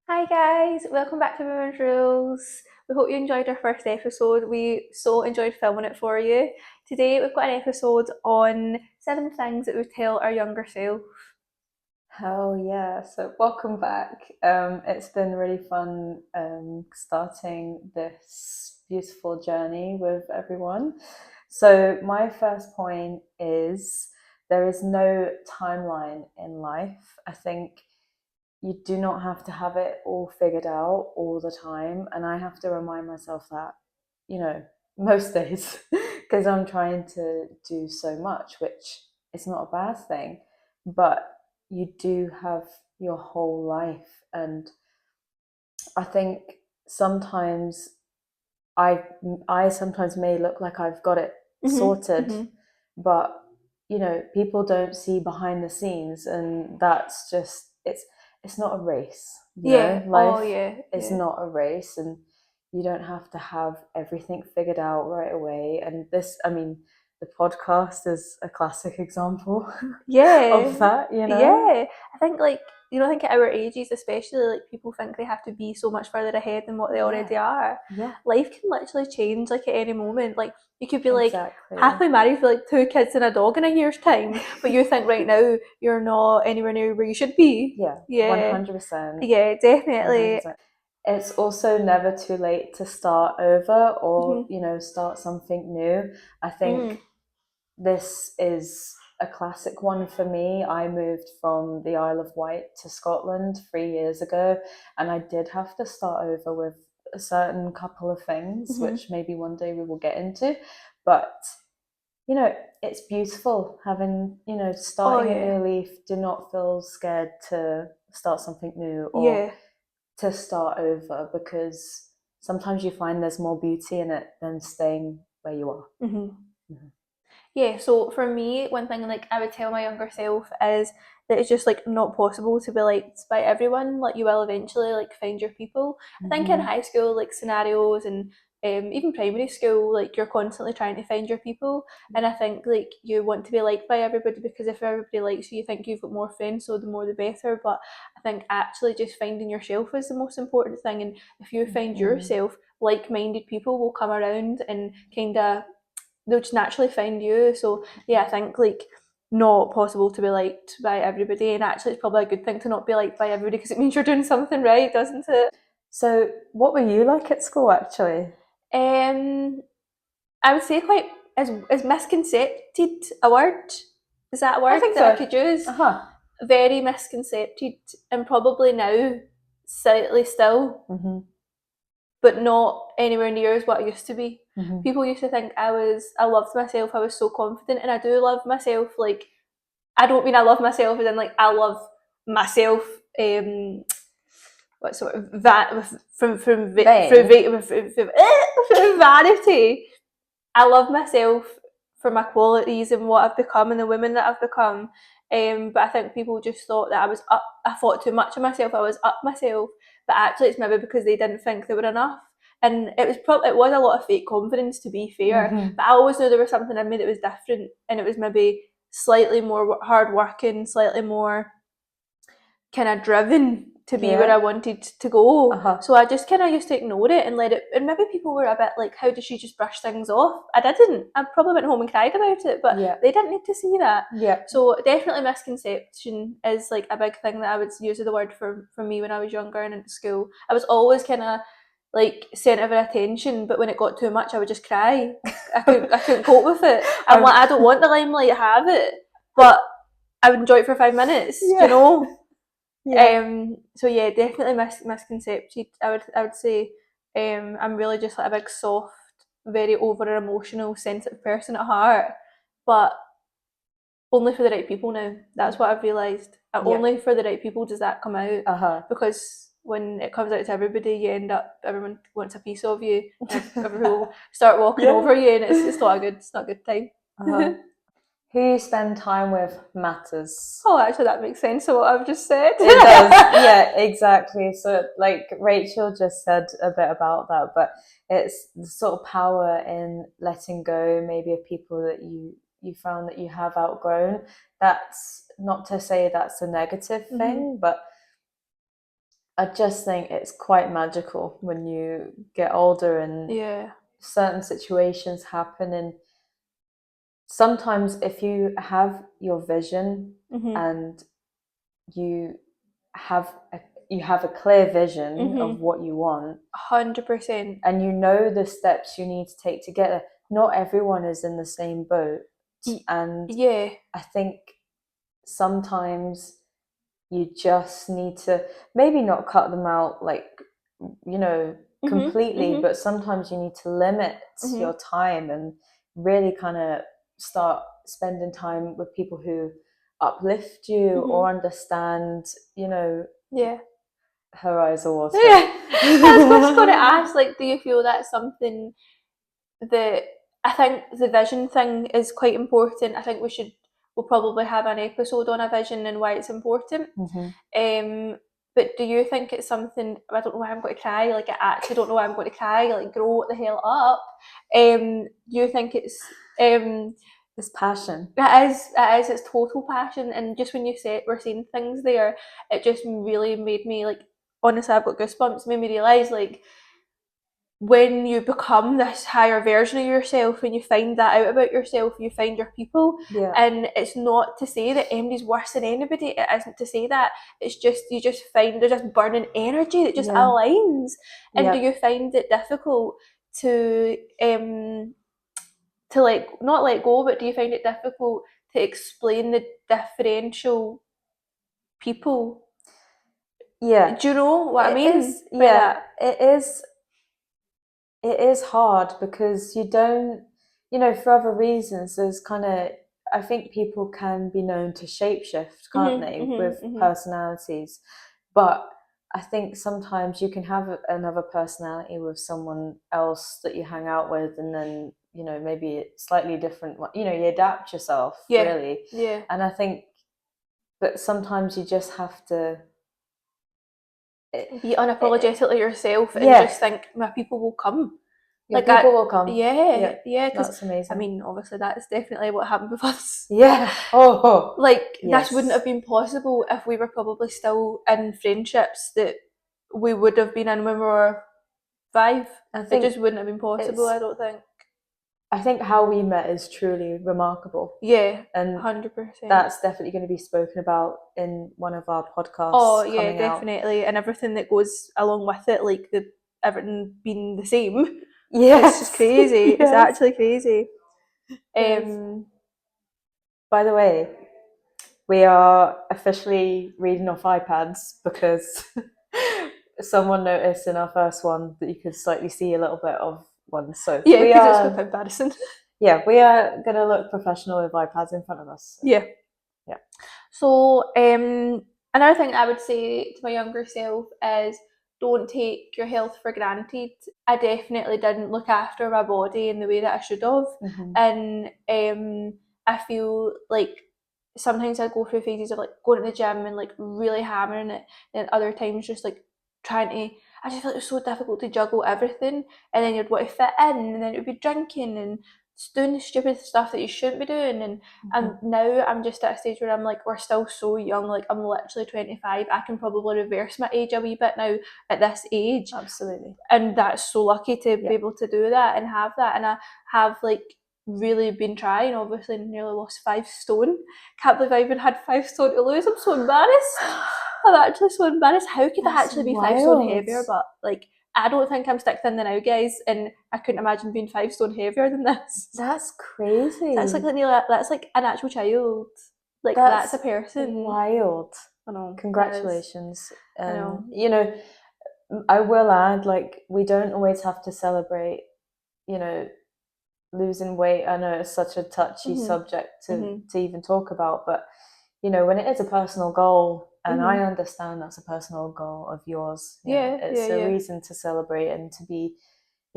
Hi guys, welcome back to Women's Rules. We hope you enjoyed our first episode. We so enjoyed filming it for you. Today we've got an episode on 7 things that we would tell our younger self. Hell yeah. So welcome back. It's been really fun starting this beautiful journey with everyone. So my first point is there is no timeline in life. I think you do not have to have it all figured out all the time. And I have to remind myself that, most days, because I'm trying to do so much, which is not a bad thing. But you do have your whole life. And I think sometimes I I sometimes may look like I've got it sorted, Mm-hmm. but people don't see behind the scenes, and that's just it's not a race. Yeah, oh Life yeah, is yeah. not a race, and you don't have to have everything figured out right away. And the podcast is a classic example Yeah, of that. yeah. I think I think at our ages especially, like people think they have to be so much further ahead than what they Yeah, already are. yeah, Life can literally change like at any moment. Like you could be like exactly. happily married with like 2 kids and a dog in a year's time, but you think right now you're not anywhere near where you should be. Yeah, Yeah, 100%. yeah, definitely. 100%. It's also never too late to start over or, Mm-hmm. start something new. I Mm. think this is a classic one for me. I moved from the Isle of Wight to Scotland 3 years ago, and I did have to start over with a certain couple of things, Mm-hmm. which maybe one day we will get into. But, you know, it's beautiful having, Oh starting a yeah, new leaf. Do not feel scared to start something new or yeah. to start over, because sometimes you find there's more beauty in it than staying where you are. Mm-hmm. Mhm. Yeah, so for me, one thing like I would tell my younger self is that it's just like not possible to be liked by everyone. Like you will eventually like find your people. I think in Mhm. high school like scenarios and even primary school, like you're constantly trying to find your people, and I think like you want to be liked by everybody because if everybody likes you, you think you've got more friends, so the more the better. But I think actually just finding yourself is the most important thing, and if you find Mhm. yourself, like-minded people will come around and kind of they'll just naturally find you. So yeah, I think like not possible to be liked by everybody, and actually it's probably a good thing to not be liked by everybody because it means you're doing something right, doesn't it? So, what were you like at school actually? Um, I would say quite is misconcepted a word? Is that a I word think that I so. could use? Uh huh. Very misconcepted, and probably now slightly still, Mhm. but not anywhere near as what I used to be. Mhm. People used to think I loved myself, I was so confident, and I do love myself. Like I don't mean I love myself as in like I love myself. What sort of that Vain. from vanity. I love myself for my qualities and what I've become and the woman that I've become. But I think people just thought that I was up. I thought too much of myself. I was up myself, but actually, it's maybe because they didn't think they were enough. And it was a lot of fake confidence, to be fair. Mhm. But I always knew there was something in me that was different, and it was maybe slightly more hard working, slightly more kind of driven to be where I Yeah. wanted to go. Uh huh. So I just kind of used to ignore it and let it. And maybe people were a bit like, "How does she just brush things off?" I didn't. I probably went home and cried about it, but Yeah. they didn't need to see that. Yeah. So definitely misconception is like a big thing that I would use as the word for me when I was younger and in school. I was always kind of like centre of attention, but when it got too much, I would just cry. I couldn't cope with it. I'm I'm. like, I don't want the limelight, have it, but I would enjoy it for 5 minutes, you Yeah. know. Yeah. So yeah, definitely misconception. I would say I'm really just like a big soft, very over emotional, sensitive person at heart, but only for the right people now. That's what I've realised. Yeah. Only for the right people does that come out, Uh huh. because when it comes out to everybody, you end up everyone wants a piece of you, and everyone will start walking Yeah. over you, and it's not a good time. Uh huh. Who you spend time with matters. Oh, actually, that makes sense to what I've just said. It does. Yeah, exactly. So, like Rachel just said a bit about that, but it's the sort of power in letting go, maybe of people that you found that you have outgrown. That's not to say that's a negative Mhm. thing, but I just think it's quite magical when you get older and Yeah. certain situations happen. And sometimes if you have your vision and you have a clear vision of what you want, 100%. and you know the steps you need to take to get there. Not everyone is in the same boat, and Yeah. I think sometimes you just need to maybe not cut them out, like, completely, but sometimes you need to limit your time and really kind of start spending time with people who uplift you or understand, Yeah. her eyes are watering. Yeah. I was just going to ask, like, do you feel that's something that, I think the vision thing is quite important. I think we'll probably have an episode on a vision and why it's important. But do you think it's something, I don't know why I'm going to cry, like I actually don't know why I'm going to cry, like grow the hell up. Do you think it's It's passion. It is, it's total passion. And just when we're saying things there, it just really made me, like, honestly, I've got goosebumps. It made me realise, like, when you become this higher version of yourself, when you find that out about yourself, you find your people. Yeah. And it's not to say that anybody's worse than anybody. It isn't to say that. It's just, you just find there's this burning energy that just aligns. And do you find it difficult to like not let go, but do you find it difficult to explain the differential people? Yeah. Do you know what I mean? It is hard because you don't, for other reasons, there's kind of, I think people can be known to shapeshift, can't they, with personalities. But I think sometimes you can have another personality with someone else that you hang out with, and then, maybe it's slightly different. You adapt yourself, really. Yeah. And I think, but sometimes you just have to be unapologetically yourself and just think my people will come. Your people will come. Yeah. That's amazing. I mean, obviously that's definitely what happened with us. Yeah. Like, this wouldn't have been possible if we were probably still in friendships that we would have been in when we were 5. It just wouldn't have been possible, I don't think. I think how we met is truly remarkable. Yeah, and 100%. That's definitely going to be spoken about in one of our podcasts. Oh yeah, definitely, and everything that goes along with it, like everything being the same. Yes, it's just crazy. It's actually crazy. By the way, we are officially reading off iPads because someone noticed in our first one that you could slightly see a little bit of one. So yeah, because it's quite embarrassing. Yeah, we are going to look professional with iPads in front of us. Yeah. So another thing I would say to my younger self is, don't take your health for granted. I definitely didn't look after my body in the way that I should have. And I feel like sometimes I go through phases of like going to the gym and like really hammering it, and other times just like trying to, I just feel like it was so difficult to juggle everything, and then you'd want to fit in, and then it would be drinking and doing the stupid stuff that you shouldn't be doing. And now I'm just at a stage where I'm like, we're still so young, like I'm literally 25, I can probably reverse my age a wee bit now at this age. Absolutely. And that's so lucky to be able to do that and have that. And I have like really been trying, obviously nearly lost 5 stone. Can't believe I even had 5 stone to lose. I'm so embarrassed. I'm actually so embarrassed. How could I actually be 5 stone heavier? But like, I don't think I'm stick thin now, guys, and I couldn't imagine being 5 stone heavier than this. That's crazy. That's like an actual child. Like, that's a person. Wild. I know. Congratulations. I know. I will add, like, we don't always have to celebrate, losing weight. I know it's such a touchy subject to even talk about, but when it is a personal goal, and I understand that's a personal goal of yours, it's a reason to celebrate and to be,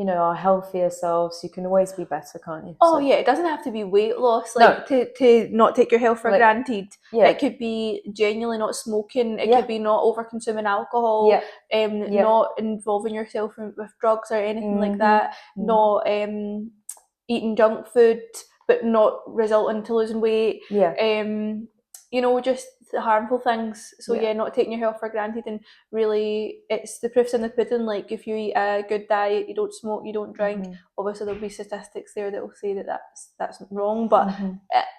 our healthier selves. You can always be better, can't you? Oh yeah, it doesn't have to be weight loss, like to not take your health for granted. It could be genuinely not smoking. It could be not over consuming alcohol. Not involving yourself with drugs or anything like that. Not eating junk food, but not resulting to losing weight. you know, just the harmful things. So Yeah. not taking your health for granted, and really it's the proof's in the pudding. Like if you eat a good diet, you don't smoke, you don't drink, obviously there'll be statistics there that will say that that's wrong, but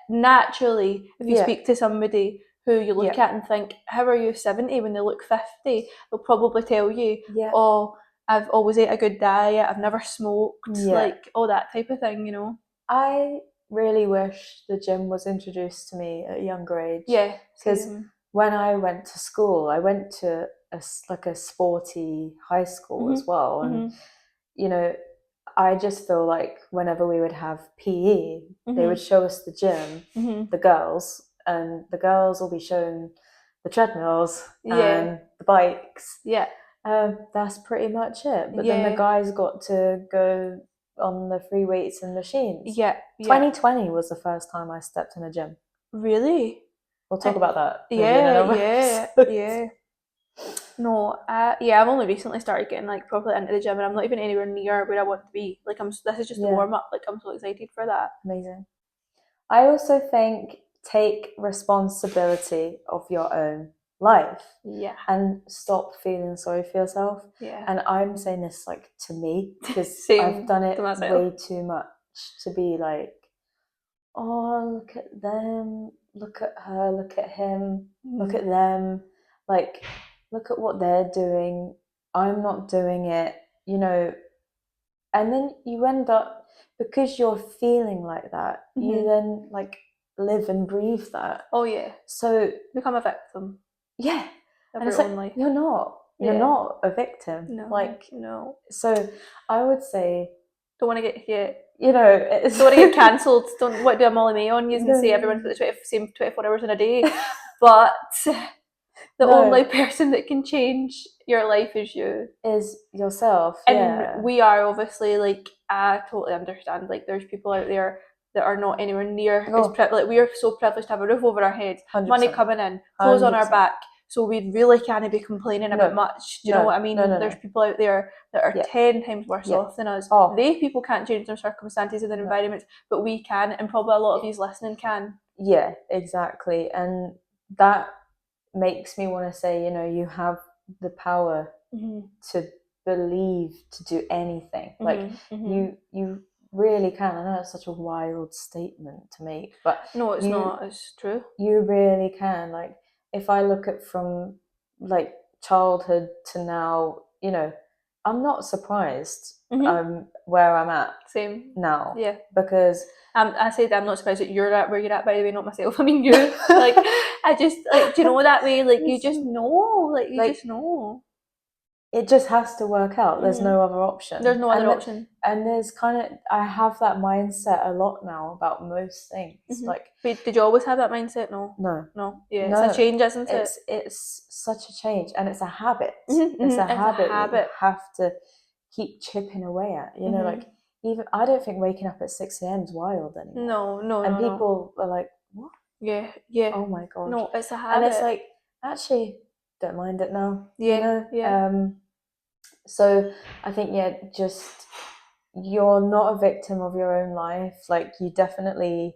naturally if you speak to somebody who you look at and think, how are you 70 when they look 50, they'll probably tell you, oh, I've always ate a good diet, I've never smoked, like all that type of thing, you know. I really wish the gym was introduced to me at a younger age. Yeah, because when I went to school, I went to a sporty high school as well, and you know, I just feel like whenever we would have PE, they would show us the gym, the girls, and the girls will be shown the treadmills and the bikes. Yeah. That's pretty much it. But then the guys got to go on the free weights and machines. 2020 was the first time I stepped in a gym. Really? We'll talk about that. Yeah. No, I've only recently started getting like properly into the gym, and I'm not even anywhere near where I want to be. Like this is just the warm up. Like I'm so excited for that. Amazing. I also think take responsibility of your own life. Yeah. And stop feeling sorry for yourself. Yeah. And I'm saying this like to me because I've done it way too much to be like, oh, look at them, look at her, look at him, look at them, like look at what they're doing, I'm not doing it, you know. And then you end up, because you're feeling like that, you then like live and breathe that. Oh yeah. So become a victim. Yeah. Of your own life. You're not a victim. No. So I would say, don't want to get you know, don't want to get cancelled. Don't want to do a Molly May on you and say everyone's got the same 24 hours in a day. But the only person that can change your life is you. Is yourself. And we are obviously like, I totally understand. Like there's people out there that are not anywhere near as like we are so privileged to have a roof over our heads, 100%. Money coming in, clothes 100%. On our back. So we really can't be complaining about much. Do you know what I mean? There's people out there that are 10 times worse off than us. They people can't change their circumstances and their environments, but we can, and probably a lot of you listening can. Yeah, exactly. And that makes me want to say, you know, you have the power to believe, to do anything. Like you really can. I know it's such a wild statement to make, but no, it's not. It's true. You really can. Like if I look at from like childhood to now, you know, I'm not surprised where I'm at. Same now. Yeah. Because I said I'm not surprised that you're at where you're at, by the way, not myself. I mean you. Like I just like, do you know that way? Like you just know. Like you just know. It just has to work out. There's no other option. There's no other option. And there's kind of, I have that mindset a lot now about most things. Like, but did you always have that mindset? No. Yeah, it's a change, isn't it? It's such a change, and it's a habit. It's a habit. You have to keep chipping away at. You know, like even I don't think waking up at 6 a.m. is wild anymore. No. And people are like, what? Yeah. Oh my god. No, it's a habit. And it's like, actually, don't mind it now. Yeah. You know? So I think, just you're not a victim of your own life. Like you definitely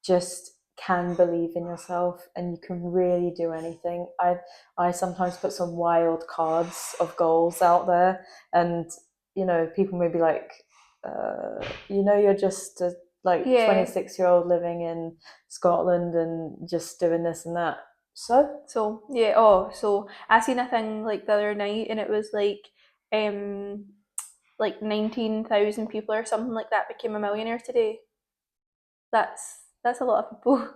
just can believe in yourself, and you can really do anything. I sometimes put some wild cards of goals out there, and you know, people may be like, you know, you're just a 26-year-old living in Scotland and just doing this and that. So I seen a thing like the other night, and it was like 19,000 people or something like that became a millionaire today. That's a lot of people.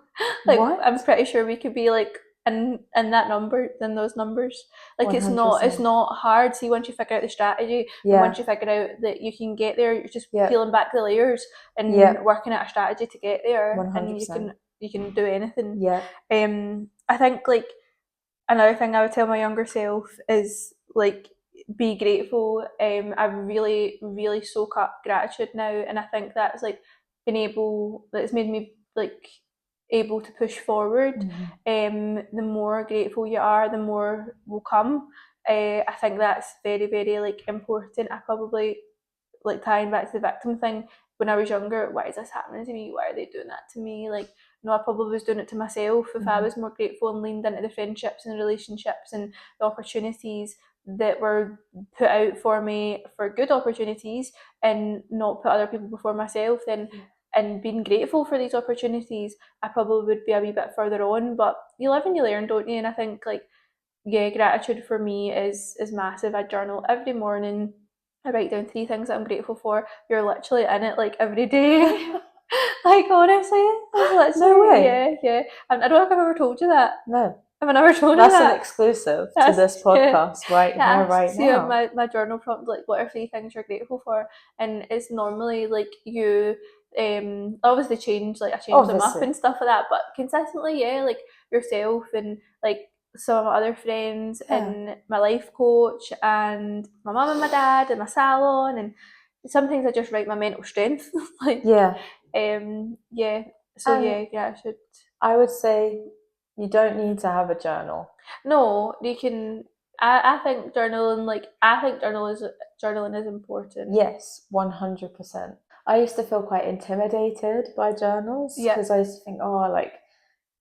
Like what? I'm pretty sure we could be like in that number, in those numbers. Like 100%. It's not hard. See, once you figure out the strategy, and once you figure out that you can get there, you're just peeling back the layers and working out a strategy to get there. 100%. And you can do anything. I think like another thing I would tell my younger self is like be grateful. I really, really soak up gratitude now, and I think that's like it's made me like able to push forward. The more grateful you are, the more will come. I think that's very, very like important. I probably like tying back to the victim thing when I was younger. Why is this happening to me? Why are they doing that to me? Like I probably was doing it to myself if I Mhm. was more grateful and leaned into the friendships and relationships and the opportunities that were put out for me, for good opportunities, and not put other people before myself, then Yeah. and being grateful for these opportunities, I probably would be a wee bit further on. But you live and you learn, don't you? And I think, like, yeah, gratitude for me is massive. I journal every morning. I write down 3 things that I'm grateful for. You're literally in it like every day. Like, honestly, it's No literally, way. yeah. I don't know if I've ever told you that. No. Have I never told you That's an that? exclusive to That's, this yeah. podcast right It here, right asks you in now. my journal prompt, like, what are 3 things you're grateful for? And it's normally like you, obviously I change them up Obviously. and stuff like that, but consistently, yeah, like yourself and like some of my other friends Yeah. and my life coach and my mum and my dad and my salon, and sometimes I just write my mental strength. Like, Yeah. yeah. So And yeah, I should. I would say you don't need to have a journal. No, you can. I think journaling, like, I think journaling is important. Yes, 100%. I used to feel quite intimidated by journals Yeah. because I used to think, oh, like,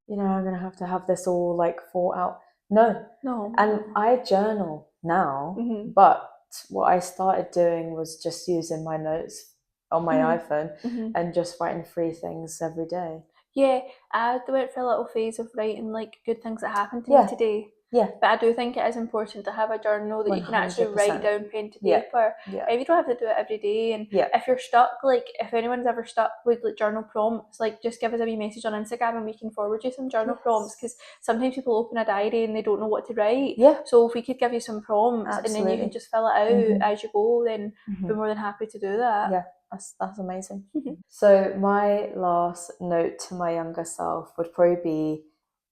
I'm going to have this all like thought out. No. No. And I journal now, Mhm. but what I started doing was just using my notes on my Mhm. iPhone Mhm. and just writing 3 things every day. Yeah, I went for a little phase of writing like good things that happened to me Yeah. today. Yeah. But I do think it is important to have a journal that you can actually write 100%. down pen to Yeah. paper. Yeah. You don't have to do it every day. And Yeah. if you're stuck, like if anyone's ever stuck with like journal prompts, like just give us a wee message on Instagram and we can forward you some journal prompts, because sometimes people open a diary and they don't know what to write. Yeah. So if we could give you some prompts and then you can Absolutely. just fill it out Mhm. as you go, then Mhm. we're more than happy to do that. Yeah, that's amazing. So my last note to my younger self would probably be,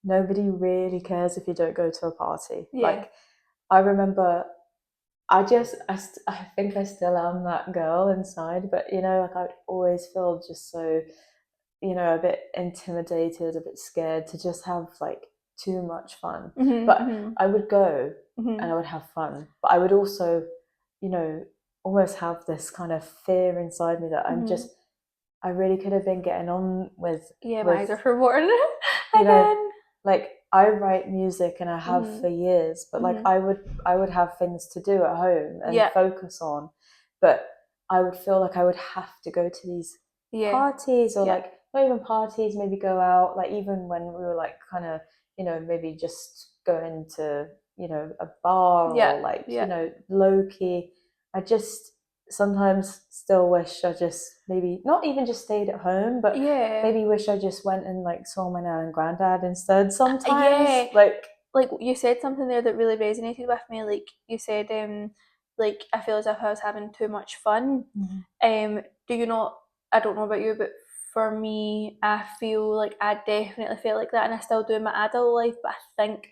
nobody really cares if you don't go to a party. Yeah. Like, I remember, I think I still am that girl inside, but like I would always feel just so, a bit intimidated, a bit scared to just have like too much fun. Mhm, But mhm, I would go mhm. and I would have fun, but I would also, almost have this kind of fear inside me that Mhm. I really could have been getting on with, Yeah, my eyes are with for watering you know, again. like I write music and I have Mhm. for years, but like Mhm. I would have things to do at home and Yeah. focus on, but I would feel like I would have to go to these Yeah. parties, or Yeah. like not even parties, maybe go out, like even when we were like kind of, maybe just going to, a bar, Yeah. or like, Yeah. low key. I just sometimes still wish I just maybe not even just stayed at home, but Yeah. maybe wish I just went and like saw my nan and granddad instead sometimes. Yeah. Like you said something there that really resonated with me. Like you said, like I feel as if I was having too much fun. Do you not? I don't know about you, but for me, I feel like I definitely felt like that, and I still do in my adult life. But I think,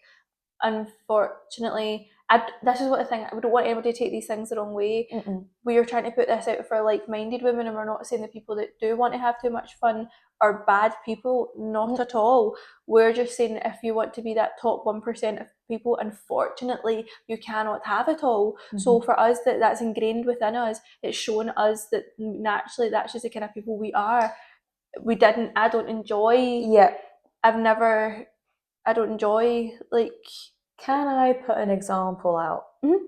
unfortunately, this is what I think. I don't want anybody to take these things the wrong way. We are trying to put this out for like-minded women, and we're not saying the people that do want to have too much fun are bad people. Not at all. We're just saying if you want to be that top 1% of people, unfortunately, you cannot have it all. So for us, that's ingrained within us. It's shown us that naturally that's just the kind of people we are. I don't enjoy. yeah. I don't enjoy, like. Can I put an example out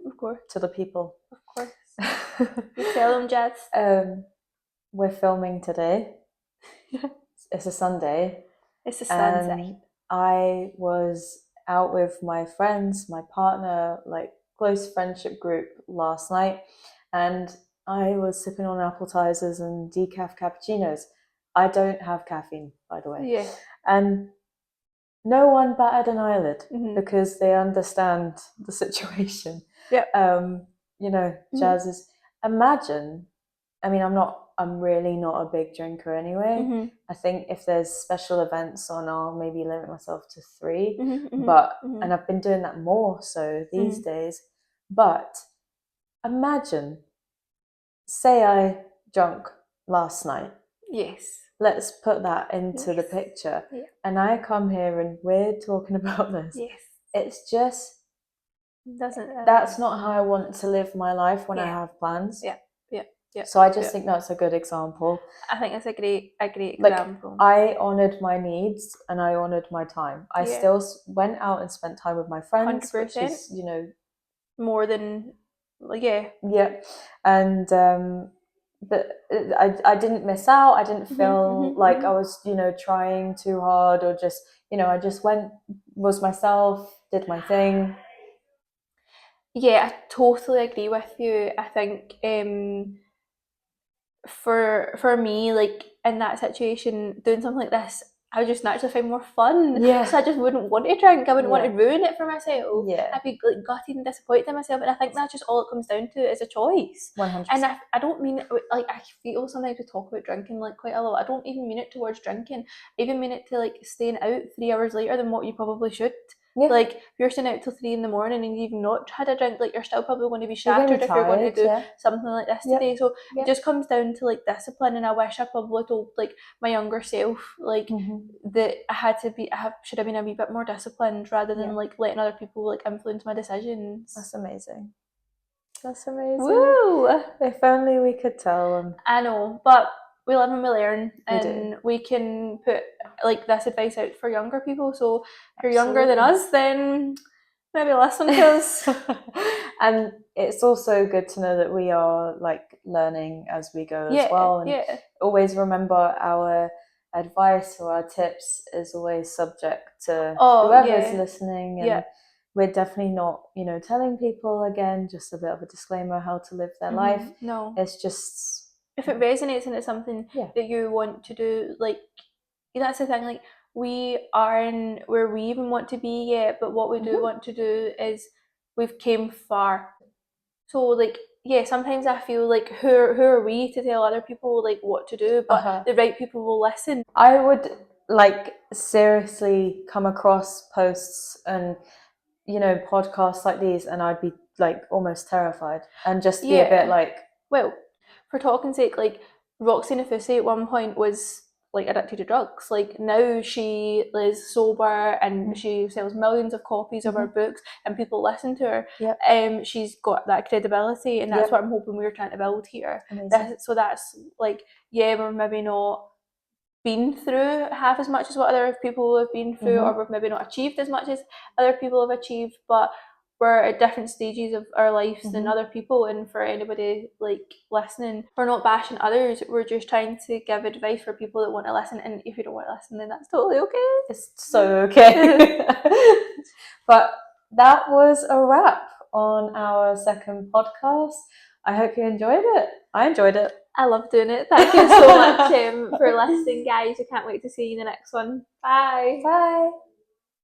Of course. to the people? Of course. You tell them, Jess. We're filming today. It's a Sunday. It's a sunset. And I was out with my friends, my partner, like close friendship group last night, and I was sipping on appetizers and decaf cappuccinos. I don't have caffeine, by the way. Yeah. And no one batted an eyelid because Mm-hmm. they understand the situation. Yeah. Jazz is, imagine, I mean, I'm really not a big drinker anyway. I think if there's special events on, I'll maybe limit myself to 3. And I've been doing that more so these days. But imagine, say I drunk last night. Yes. Let's put that into the picture. Yeah. And I come here and we're talking about this. Yes. It's just, that's not how I want to live my life when I have plans. Yeah. Yeah. Yeah. So I just Yeah. think that's a good example. I think it's a great Like, example. I honoured my needs and I honoured my time. I Yeah. still went out and spent time with my friends, which 100%. is, you know, more than, yeah. And but I didn't miss out. I didn't feel like I was, you know, trying too hard, or just, you know, I just was myself, did my thing. Yeah, I totally agree with you. I think for me, like in that situation, doing something like this, I would just naturally find more fun. Yeah. So I just wouldn't want to drink. I wouldn't want to Yeah. ruin it for myself. Yeah. I'd be like gutted and disappointed in myself. And I think that's just all it comes down to, is a choice. 100%. And I don't mean it, like, I feel sometimes we talk about drinking like quite a lot. I don't even mean it towards drinking. I even mean it to like staying out 3 hours later than what you probably should. Yeah. Like, if you're staying out till 3 in the morning and you've not had a drink, like, you're still probably going to be You're gonna shattered be if you're going to tired, do something like this today. So it just comes down to like discipline. And I wish I probably told like my younger self, like, that I should have been a wee bit more disciplined, rather than like letting other people like influence my decisions. That's amazing. That's amazing. Woo! If only we could tell them. I know, but we live and we learn, We and do. we can put like this advice out for younger people. So if you're younger than us, then maybe listen to us. And it's also good to know that we are like learning as we go as well. And always remember, our advice or our tips is always subject to whoever's listening. And we're definitely not, you know, telling people, again, just a bit of a disclaimer, how to live their life. No. It's just, if it resonates and it's something that you want to do, like, that's the thing, like, we aren't where we even want to be yet, but what we do want to do is we've came far. So like, sometimes I feel like who are we to tell other people like what to do, but the right people will listen. I would like seriously come across posts and, you know, podcasts like these, and I'd be like almost terrified and just be a bit like, well, for talking sake, like Roxy Nafousi at one point was like addicted to drugs. Like, now she is sober and she sells millions of copies of her books and people listen to her. She's got that credibility, and that's what I'm hoping we're trying to build here. So that's like, we're maybe not been through half as much as what other people have been through, or we've maybe not achieved as much as other people have achieved, but we're at different stages of our lives than other people. And for anybody like listening, we're not bashing others, we're just trying to give advice for people that want to listen. And if you don't want to listen, then that's totally okay. It's so okay. But that was a wrap on our second podcast. I hope you enjoyed it. I enjoyed it. I love doing it. Thank you so much for listening, guys. I can't wait to see you in the next one. Bye. Bye.